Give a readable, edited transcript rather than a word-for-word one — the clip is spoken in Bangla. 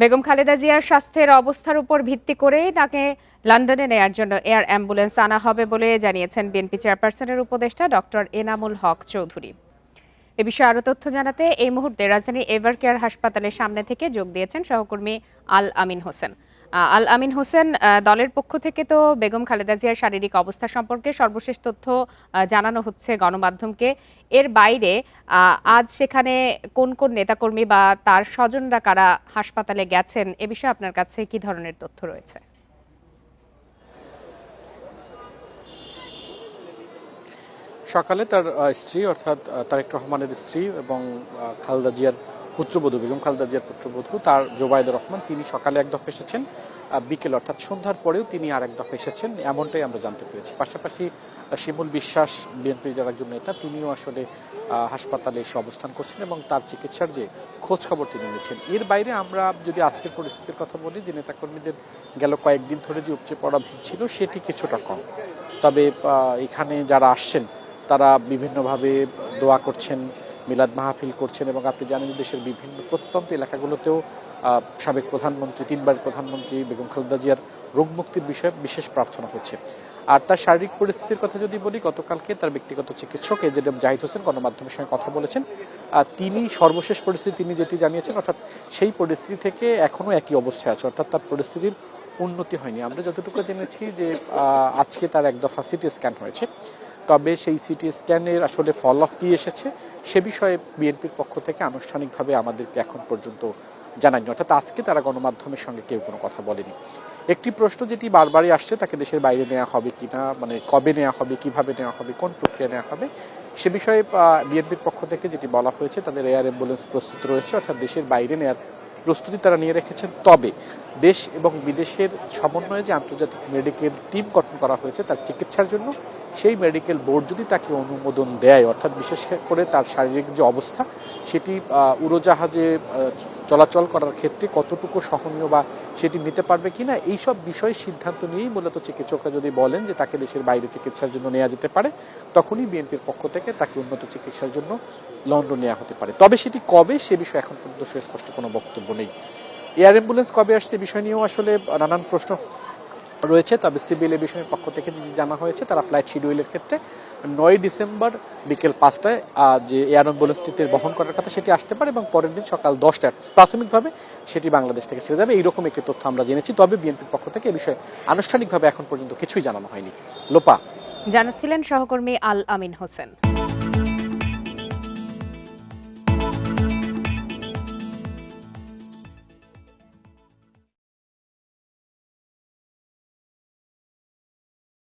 বেগম খালেদা জিয়ার স্বাস্থ্যের অবস্থার উপর ভিত্তি করে তাকে লন্ডনে নেয়ার জন্য এয়ার অ্যাম্বুলেন্স আনা হবে বলে জানিয়েছেন বিএনপি চেয়ারপারসনের উপদেষ্টা ডক্টর এনামুল হক চৌধুরী। এ বিষয়ে আরও তথ্য জানাতে এই মুহূর্তে রাজধানী এভার কেয়ার হাসপাতালের সামনে থেকে যোগ দিয়েছেন সহকর্মী আল আমিন হোসেন। আল আমিন হোসেন, দলের পক্ষ থেকে তো বেগম খালেদা জিয়ার শারীরিক অবস্থা সম্পর্কে সর্বশেষ তথ্য জানানো হচ্ছে গণমাধ্যমকে। এর বাইরে আজ সেখানে কোন কোন নেতাকর্মী বা তার স্বজনরা কারা হাসপাতালে গেছেন এ বিষয়ে আপনার কাছে কি ধরনের তথ্য রয়েছে? সকালে তার স্ত্রী অর্থাৎ তারেক রহমানের স্ত্রী এবং খালেদা জিয়ার পুত্রবধূ বেগম খালেদা জিয়ার পুত্রবধূ তার জোবায়েদুর রহমান, তিনি সকালে এক দফা এসেছেন, বিকেল অর্থাৎ সন্ধ্যার পরেও তিনি আর এক দফা এসেছেন, এমনটাই আমরা জানতে পেরেছি। পাশাপাশি শিমুল বিশ্বাস, বিএনপির যারা একজন নেতা, তিনিও আসলে হাসপাতালে এসে অবস্থান করছেন এবং তার চিকিৎসার যে খোঁজ খবর তিনি নিচ্ছেন। এর বাইরে আমরা যদি আজকের পরিস্থিতির কথা বলি, যে নেতাকর্মীদের গেল কয়েকদিন ধরে যে উপচে পড়া ভিড় ছিল সেটি কিছুটা কম। তবে এখানে যারা আসছেন তারা বিভিন্নভাবে দোয়া করছেন, মিলাদ মাহফিল করছেন এবং আপনি জানেন দেশের বিভিন্ন প্রত্যন্ত এলাকাগুলোতেও সাবেক প্রধানমন্ত্রী, তিনবার প্রধানমন্ত্রী বেগম খালেদা জিয়ার রোগ মুক্তির বিষয়ে বিশেষ প্রার্থনা হচ্ছে। আর তার শারীরিক পরিস্থিতির কথা যদি বলি, গতকালকে তার ব্যক্তিগত চিকিৎসক এজেডএম জাহিদ হোসেন গণমাধ্যমের সঙ্গে কথা বলেছেন। তিনি সর্বশেষ পরিস্থিতি তিনি যেটি জানিয়েছেন, অর্থাৎ সেই পরিস্থিতি থেকে এখনো একই অবস্থায় আছে, অর্থাৎ তার পরিস্থিতির উন্নতি হয়নি। আমরা যতটুকু জেনেছি যে আজকে তার এক দফা সিটি স্ক্যান হয়েছে, তবে সেই সিটি স্ক্যানের আসলে ফল কি এসেছে সে বিষয়ে বিএনপির পক্ষ থেকে আনুষ্ঠানিকভাবে আমাদেরকে এখন পর্যন্ত জানায়নি, অর্থাৎ আজকে তারা গণমাধ্যমের সঙ্গে কেউ কোনো কথা বলেনি। একটি প্রশ্ন যেটি বারবারই আসছে, তাকে দেশের বাইরে নেওয়া হবে কিনা, মানে কবে নেওয়া হবে, কিভাবে নেওয়া হবে, কোন প্রক্রিয়া নেওয়া হবে, সে বিষয়ে বিএনপির পক্ষ থেকে যেটি বলা হয়েছে, তাদের এয়ার অ্যাম্বুলেন্স প্রস্তুত রয়েছে, অর্থাৎ দেশের বাইরে নেওয়ার প্রস্তুতি তারা নিয়ে রেখেছেন। তবে দেশ এবং বিদেশের সমন্বয়ে যে আন্তর্জাতিক মেডিকেল টিম গঠন করা হয়েছে তার চিকিৎসার জন্য, সেই মেডিকেল বোর্ড যদি তাকে অনুমোদন দেয়, অর্থাৎ বিশেষ করে তার শারীরিক যে অবস্থা সেটি উড়োজাহাজে চলাচল করার ক্ষেত্রে কতটুকু সহনীয় বা সেটি নিতে পারবে কিনা, এইসব বিষয়ে সিদ্ধান্ত নিয়েই মূলত চিকিৎসকরা যদি বলেন যে তাকে দেশের বাইরে চিকিৎসার জন্য নেওয়া যেতে পারে, তখনই বিএনপির পক্ষ থেকে তাকে উন্নত চিকিৎসার জন্য লন্ডন নেওয়া হতে পারে। তবে সেটি কবে সে বিষয়ে এখন পর্যন্ত সুস্পষ্ট কোনো বক্তব্য নেই। এয়ার অ্যাম্বুলেন্স কবে আসছে বিষয় নিয়েও আসলে নানান প্রশ্ন রয়েছে। তবে সিভিল এভিয়েশনের পক্ষ থেকে যে জানা হয়েছে, তারা ফ্লাইট শিডিউলের ক্ষেত্রে 9 ডিসেম্বর বিকেল 5টায় যে এয়ার অ্যাম্বুলেন্সটিতে বহন করার কথা সেটি আসতে পারে এবং পরের দিন সকাল 10টায় প্রাথমিকভাবে সেটি বাংলাদেশ থেকে ছেড়ে যাবে, এইরকম একটি তথ্য আমরা জেনেছি। তবে বিএনপির পক্ষ থেকে এ বিষয়ে আনুষ্ঠানিকভাবে এখন পর্যন্ত কিছুই জানানো হয়নি। লোপা জানাচ্ছিলেন সহকর্মী আল আমিন হোসেন।